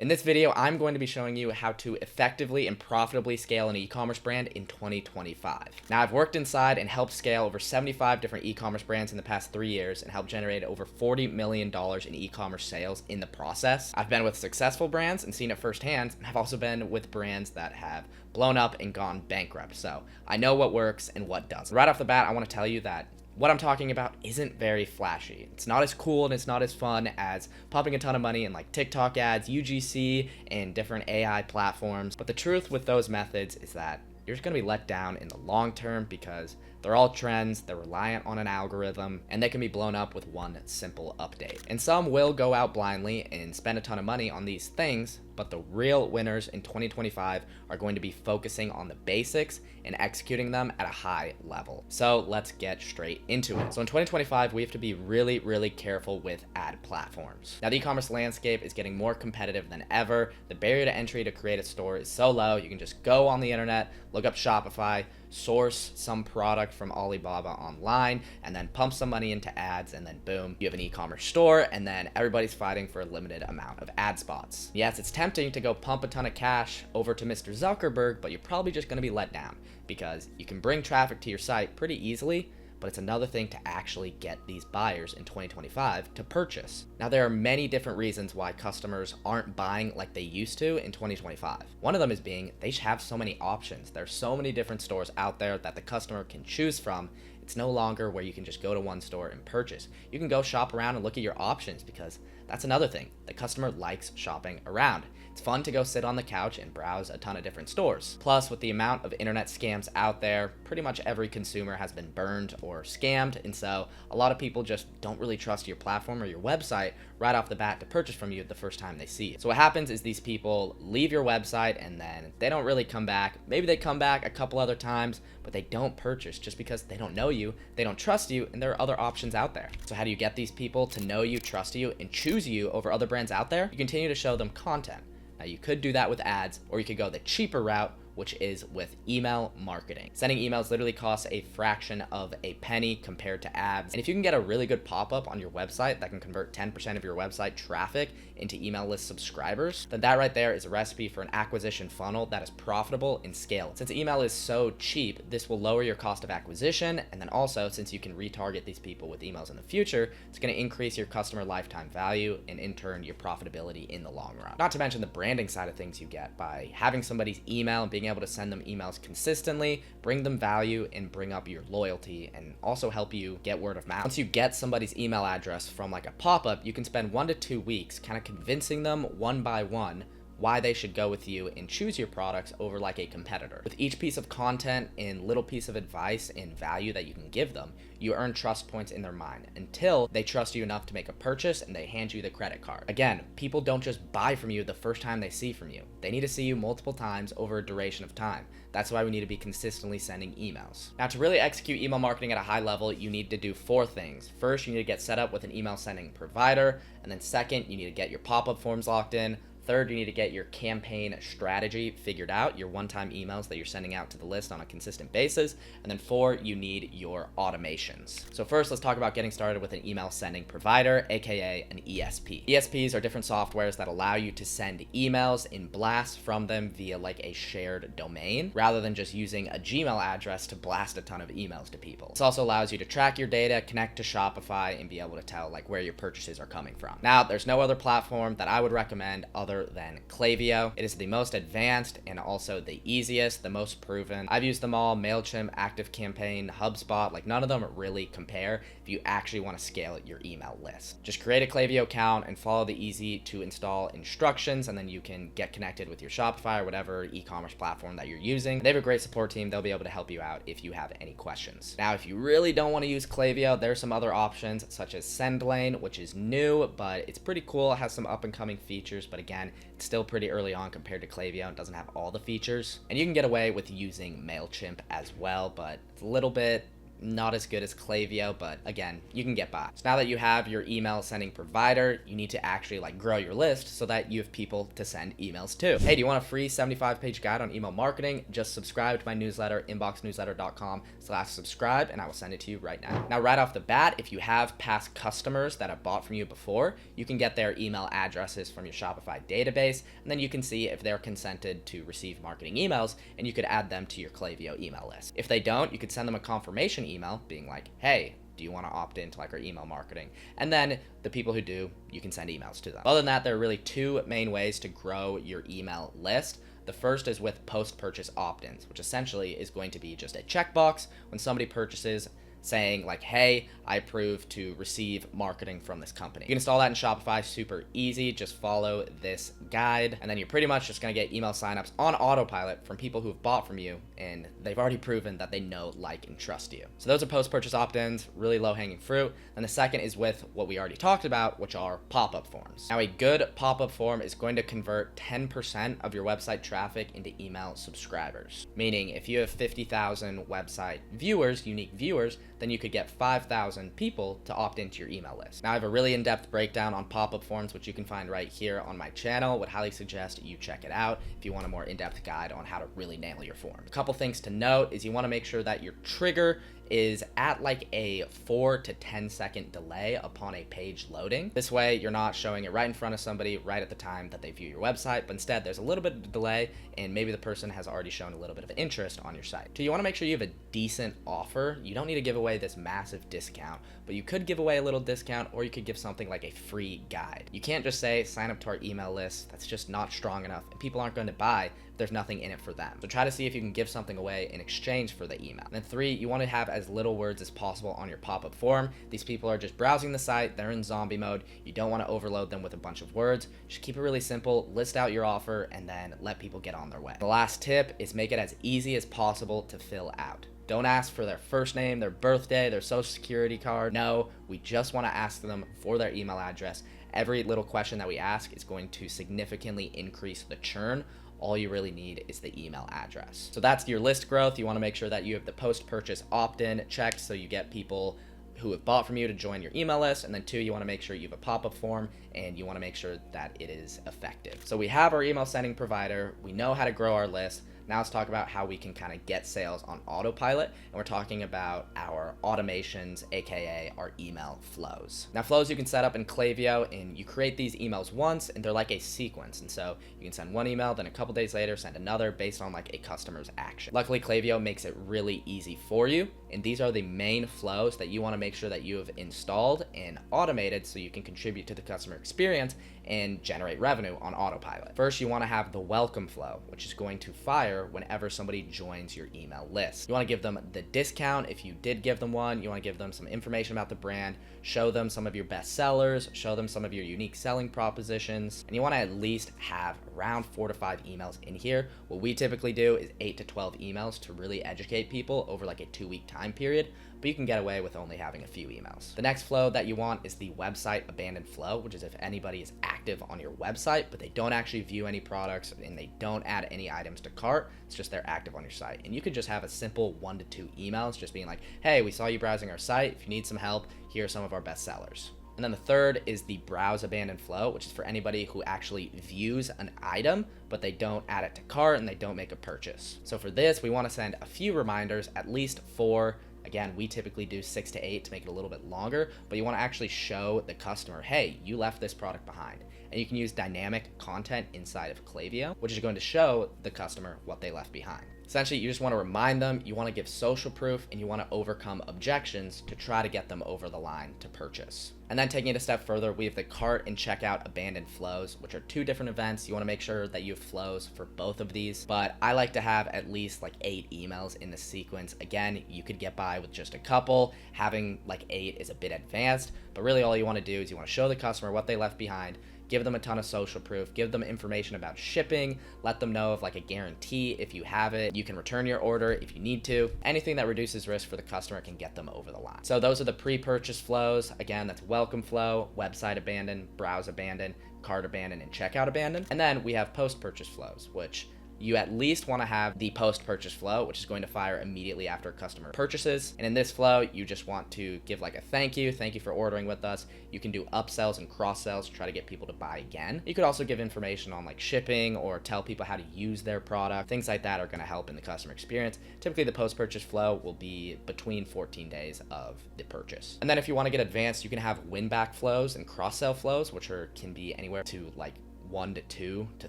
In this video, I'm going to be showing you how to effectively and profitably scale an e-commerce brand in 2025. Now, I've worked inside and helped scale over 75 different e-commerce brands in the past 3 years and helped generate over $40 million in e-commerce sales in the process. I've been with successful brands and seen it firsthand, and I've also been with brands that have blown up and gone bankrupt. So I know what works and what doesn't. Right off the bat, I want to tell you that what I'm talking about isn't very flashy. It's not as cool and it's not as fun as pumping a ton of money in like TikTok ads, UGC, and different AI platforms. But the truth with those methods is that you're just gonna be let down in the long term because they're all trends, they're reliant on an algorithm, and they can be blown up with one simple update. And some will go out blindly and spend a ton of money on these things, but the real winners in 2025 are going to be focusing on the basics and executing them at a high level. So let's get straight into it. So in 2025, we have to be really, really careful with ad platforms. Now, the e-commerce landscape is getting more competitive than ever. The barrier to entry to create a store is so low. You can just go on the internet, look up Shopify, source some product from Alibaba online, and then pump some money into ads, and then boom, you have an e-commerce store, and then everybody's fighting for a limited amount of ad spots. Yes, it's tempting to go pump a ton of cash over to Mr. Zuckerberg, but you're probably just gonna be let down because you can bring traffic to your site pretty easily, but it's another thing to actually get these buyers in 2025 to purchase. Now, there are many different reasons why customers aren't buying like they used to in 2025. One of them is being they have so many options. There's so many different stores out there that the customer can choose from. It's no longer where you can just go to one store and purchase. You can go shop around and look at your options because that's another thing. The customer likes shopping around. It's fun to go sit on the couch and browse a ton of different stores. Plus, with the amount of internet scams out there, pretty much every consumer has been burned or scammed, and so a lot of people just don't really trust your platform or your website right off the bat to purchase from you the first time they see it. So what happens is these people leave your website and then they don't really come back. Maybe they come back a couple other times, but they don't purchase just because they don't know you, they don't trust you, and there are other options out there. So how do you get these people to know you, trust you, and choose you over other brands out there? You continue to show them content. Now, you could do that with ads, or you could go the cheaper route, which is with email marketing. Sending emails literally costs a fraction of a penny compared to ads. And if you can get a really good pop-up on your website that can convert 10% of your website traffic into email list subscribers, then that right there is a recipe for an acquisition funnel that is profitable and scaled. Since email is so cheap, this will lower your cost of acquisition. And then also, since you can retarget these people with emails in the future, it's gonna increase your customer lifetime value and in turn, your profitability in the long run. Not to mention the branding side of things you get by having somebody's email and being able to send them emails consistently, bring them value, and bring up your loyalty, and also help you get word of mouth. Once you get somebody's email address from like a pop-up, you can spend 1 to 2 weeks kind of convincing them one by one why they should go with you and choose your products over like a competitor. With each piece of content and little piece of advice and value that you can give them, you earn trust points in their mind until they trust you enough to make a purchase and they hand you the credit card. Again, people don't just buy from you the first time they see from you. They need to see you multiple times over a duration of time. That's why we need to be consistently sending emails. Now, to really execute email marketing at a high level, you need to do 4 things. First, you need to get set up with an email sending provider. And then second, you need to get your pop-up forms locked in. Third, you need to get your campaign strategy figured out, your one-time emails that you're sending out to the list on a consistent basis. And then 4, you need your automations. So first, let's talk about getting started with an email sending provider, aka an ESP. ESPs are different softwares that allow you to send emails and blast from them via like a shared domain, rather than just using a Gmail address to blast a ton of emails to people. This also allows you to track your data, connect to Shopify, and be able to tell like where your purchases are coming from. Now, there's no other platform that I would recommend other than Klaviyo. It is the most advanced and also the easiest, the most proven. I've used them all: MailChimp, ActiveCampaign, HubSpot. Like, none of them really compare if you actually want to scale your email list. Just create a Klaviyo account and follow the easy to install instructions, and then you can get connected with your Shopify or whatever e-commerce platform that you're using. They have a great support team. They'll be able to help you out if you have any questions. Now, if you really don't want to use Klaviyo, there's some other options such as SendLane, which is new, but it's pretty cool. It has some up and coming features, but again, it's still pretty early on compared to Klaviyo and doesn't have all the features. And you can get away with using MailChimp as well, but it's a little bit not as good as Klaviyo, but again, you can get by. So now that you have your email sending provider, you need to actually like grow your list so that you have people to send emails to. Hey, do you want a free 75-page guide on email marketing? Just subscribe to my newsletter, inboxnewsletter.com/subscribe, and I will send it to you right now. Now, right off the bat, if you have past customers that have bought from you before, you can get their email addresses from your Shopify database, and then you can see if they're consented to receive marketing emails, and you could add them to your Klaviyo email list. If they don't, you could send them a confirmation email being like, hey, do you want to opt into like our email marketing? And then the people who do, you can send emails to them. Other than that, there are really two main ways to grow your email list. The first is with post-purchase opt-ins, which essentially is going to be just a checkbox when somebody purchases saying like, hey, I approve to receive marketing from this company. You can install that in Shopify, super easy. Just follow this guide, and then you're pretty much just gonna get email signups on autopilot from people who have bought from you, and they've already proven that they know, like, and trust you. So those are post-purchase opt-ins, really low-hanging fruit. And the second is with what we already talked about, which are pop-up forms. Now, a good pop-up form is going to convert 10% of your website traffic into email subscribers. Meaning, if you have 50,000 website viewers, unique viewers, then you could get 5,000 people to opt into your email list. Now, I have a really in-depth breakdown on pop-up forms, which you can find right here on my channel. Would highly suggest you check it out if you want a more in-depth guide on how to really nail your form. A couple things to note is you want to make sure that your trigger is at like a 4 to 10 second delay upon a page loading. This way you're not showing it right in front of somebody right at the time that they view your website, but instead there's a little bit of delay and maybe the person has already shown a little bit of interest on your site. So you want to make sure you have a decent offer. You don't need to give away this massive discount, but you could give away a little discount, or you could give something like a free guide. You can't just say sign up to our email list. That's just not strong enough, and people aren't going to buy if there's nothing in it for them. So try to see if you can give something away in exchange for the email. And then 3, you want to have as little words as possible on your pop-up form. These people are just browsing the site, they're in zombie mode. You don't want to overload them with a bunch of words. Just keep it really simple, list out your offer, and then let people get on their way. The last tip is make it as easy as possible to fill out. Don't ask for their first name, their birthday, their social security card. No, we just want to ask them for their email address. Every little question that we ask is going to significantly increase the churn. All you really need is the email address. So that's your list growth. You want to make sure that you have the post-purchase opt-in checked so you get people who have bought from you to join your email list. And then 2, you want to make sure you have a pop-up form and you want to make sure that it is effective. So we have our email sending provider. We know how to grow our list. Now let's talk about how we can kind of get sales on autopilot. And we're talking about our automations, AKA our email flows. Now, flows you can set up in Klaviyo, and you create these emails once and they're like a sequence. And so you can send one email, then a couple days later send another based on like a customer's action. Luckily, Klaviyo makes it really easy for you. And these are the main flows that you want to make sure that you have installed and automated so you can contribute to the customer experience and generate revenue on autopilot. First, you want to have the welcome flow, which is going to fire whenever somebody joins your email list. You want to give them the discount if you did give them one. You want to give them some information about the brand, show them some of your best sellers, show them some of your unique selling propositions, and you want to at least have around 4 to 5 emails in here. What we typically do is 8 to 12 emails to really educate people over like a 2-week time period, but you can get away with only having a few emails. The next flow that you want is the website abandoned flow, which is if anybody is active on your website, but they don't actually view any products and they don't add any items to cart. It's just they're active on your site. And you could just have a simple 1 to 2 emails just being like, hey, we saw you browsing our site. If you need some help, here are some of our best sellers. And then the third is the browse abandoned flow, which is for anybody who actually views an item, but they don't add it to cart and they don't make a purchase. So for this, we want to send a few reminders, at least 4. Again, we typically do 6 to 8 to make it a little bit longer, but you want to actually show the customer, hey, you left this product behind. And you can use dynamic content inside of Klaviyo, which is going to show the customer what they left behind. Essentially, you just want to remind them, you want to give social proof, and you want to overcome objections to try to get them over the line to purchase. And then taking it a step further, we have the cart and checkout abandoned flows, which are 2 different events. You want to make sure that you have flows for both of these, but I like to have at least like 8 emails in the sequence. Again, you could get by with just a couple. Having like 8 is a bit advanced, but really all you want to do is you want to show the customer what they left behind, give them a ton of social proof, give them information about shipping, let them know of like a guarantee if you have it. You can return your order if you need to. Anything that reduces risk for the customer can get them over the line. So those are the pre-purchase flows. Again, that's welcome flow, website abandon, browse abandon, cart abandon, and checkout abandon. And then we have post-purchase flows, which you at least want to have the post-purchase flow, which is going to fire immediately after a customer purchases. And in this flow, you just want to give like a thank you for ordering with us. You can do upsells and cross-sells to try to get people to buy again. You could also give information on like shipping or tell people how to use their product. Things like that are going to help in the customer experience. Typically, the post-purchase flow will be between 14 days of the purchase. And then if you want to get advanced, you can have win-back flows and cross-sell flows, which can be anywhere to like 1 to 2 to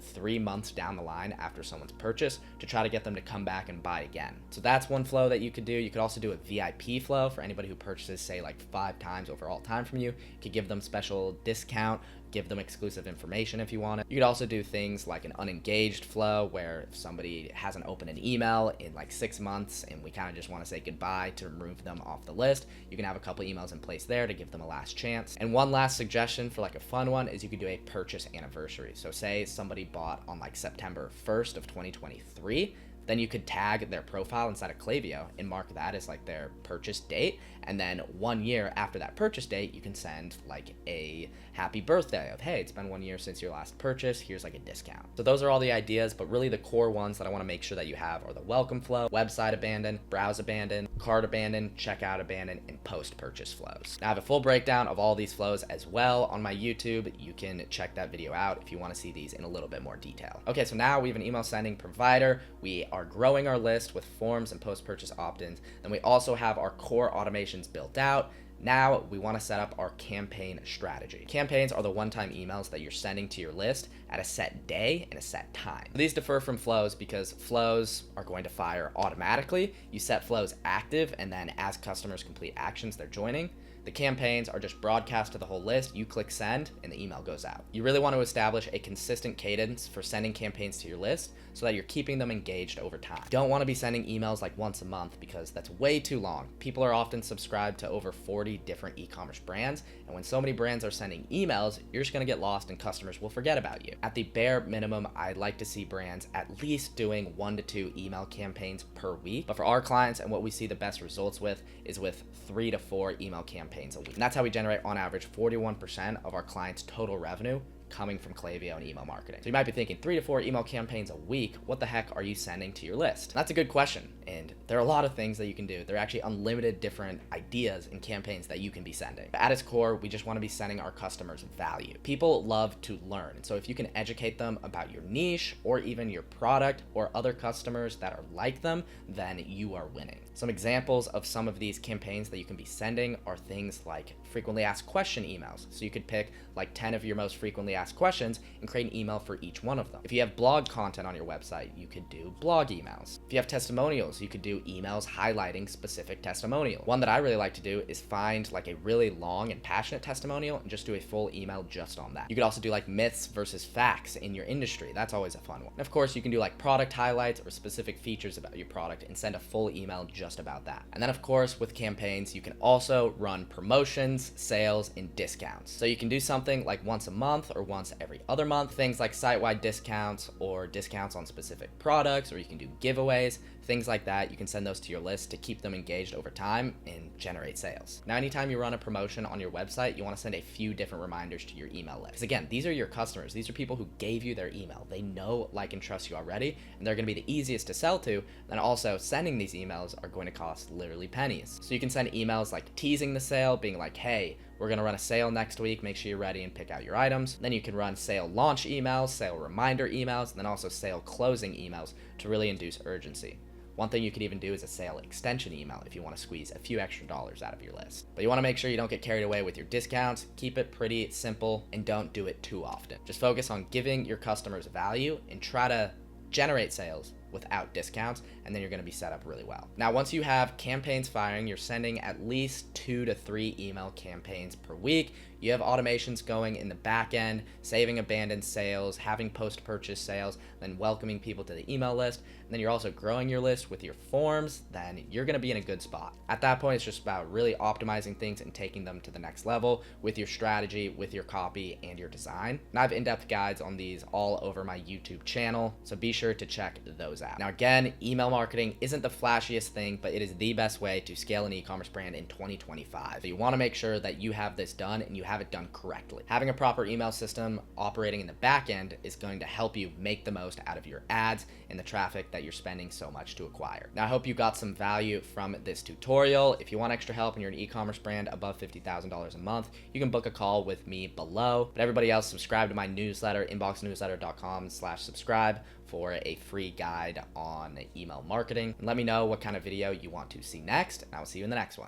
3 months down the line after someone's purchase to try to get them to come back and buy again. So that's one flow that you could do. You could also do a VIP flow for anybody who purchases, say, like 5 times over all time from you. You could give them special discount, give them exclusive information if you want it. You could also do things like an unengaged flow where if somebody hasn't opened an email in like 6 months and we kind of just want to say goodbye to remove them off the list, you can have a couple emails in place there to give them a last chance. And one last suggestion for like a fun one is you could do a purchase anniversary. So say somebody bought on like September 1st of 2023, then you could tag their profile inside of Klaviyo and mark that as like their purchase date. And then 1 year after that purchase date, you can send like a happy birthday of, hey, it's been 1 year since your last purchase. Here's like a discount. So those are all the ideas, but really the core ones that I want to make sure that you have are the welcome flow, website abandon, browse abandon, cart abandon, checkout abandon, and post-purchase flows. Now I have a full breakdown of all these flows as well on my YouTube. You can check that video out if you want to see these in a little bit more detail. Okay, so now we have an email sending provider. We are growing our list with forms and post-purchase opt-ins. Then we also have our core automations built out. Now we want to set up our campaign strategy. Campaigns are the one-time emails that you're sending to your list at a set day and a set time. These differ from flows because flows are going to fire automatically. You set flows active, and then as customers complete actions, they're joining. The campaigns are just broadcast to the whole list. You click send and the email goes out. You really want to establish a consistent cadence for sending campaigns to your list so that you're keeping them engaged over time. You don't want to be sending emails like once a month because that's way too long. People are often subscribed to over 40 different e-commerce brands, and when so many brands are sending emails, you're just going to get lost and customers will forget about you. At the bare minimum, I'd like to see brands at least doing 1 to 2 email campaigns per week. But for our clients and what we see the best results with is with 3 to 4 email campaigns a week. And that's how we generate on average 41% of our clients' total revenue coming from Klaviyo and email marketing. So you might be thinking 3 to 4 email campaigns a week, what the heck are you sending to your list? That's a good question. And there are a lot of things that you can do. There are actually unlimited different ideas and campaigns that you can be sending. But at its core, we just want to be sending our customers value. People love to learn. And so if you can educate them about your niche or even your product or other customers that are like them, then you are winning. Some examples of some of these campaigns that you can be sending are things like frequently asked question emails. So you could pick like 10 of your most frequently asked questions and create an email for each one of them. If you have blog content on your website, you could do blog emails. If you have testimonials, you could do emails highlighting specific testimonial. One that I really like to do is find like a really long and passionate testimonial and just do a full email just on that. You could also do like myths versus facts in your industry. That's always a fun one. And of course, you can do like product highlights or specific features about your product and send a full email just about that. And then of course, with campaigns, you can also run promotions, sales, and discounts. So you can do something like once a month or once every other month, things like site-wide discounts or discounts on specific products, or you can do giveaways, things like that. You can send those to your list to keep them engaged over time and generate sales. Now, anytime you run a promotion on your website, you want to send a few different reminders to your email list. Because again, these are your customers. These are people who gave you their email. They know, like, and trust you already, and they're going to be the easiest to sell to. And also, sending these emails are going to cost literally pennies. So you can send emails like teasing the sale, being like, hey, we're going to run a sale next week. Make sure you're ready and pick out your items. Then you can run sale launch emails, sale reminder emails, and then also sale closing emails to really induce urgency. One thing you could even do is a sale extension email if you want to squeeze a few extra dollars out of your list. But you want to make sure you don't get carried away with your discounts. Keep it pretty simple and don't do it too often. Just focus on giving your customers value and try to generate sales without discounts, and then you're going to be set up really well. Now, once you have campaigns firing, you're sending at least 2 to 3 email campaigns per week. You have automations going in the back end, saving abandoned sales, having post-purchase sales, then welcoming people to the email list. And then you're also growing your list with your forms, then you're going to be in a good spot. At that point, it's just about really optimizing things and taking them to the next level with your strategy, with your copy, and your design. And I have in-depth guides on these all over my YouTube channel, so be sure to check those out. Now again, email marketing isn't the flashiest thing, but it is the best way to scale an e-commerce brand in 2025. So you want to make sure that you have this done and you have it done correctly. Having a proper email system operating in the back end is going to help you make the most out of your ads and the traffic that you're spending so much to acquire. Now, I hope you got some value from this tutorial. If you want extra help and you're an e-commerce brand above $50,000 a month, you can book a call with me below. But everybody else, subscribe to my newsletter, inboxnewsletter.com/subscribe for a free guide on email marketing. And let me know what kind of video you want to see next, and I will see you in the next one.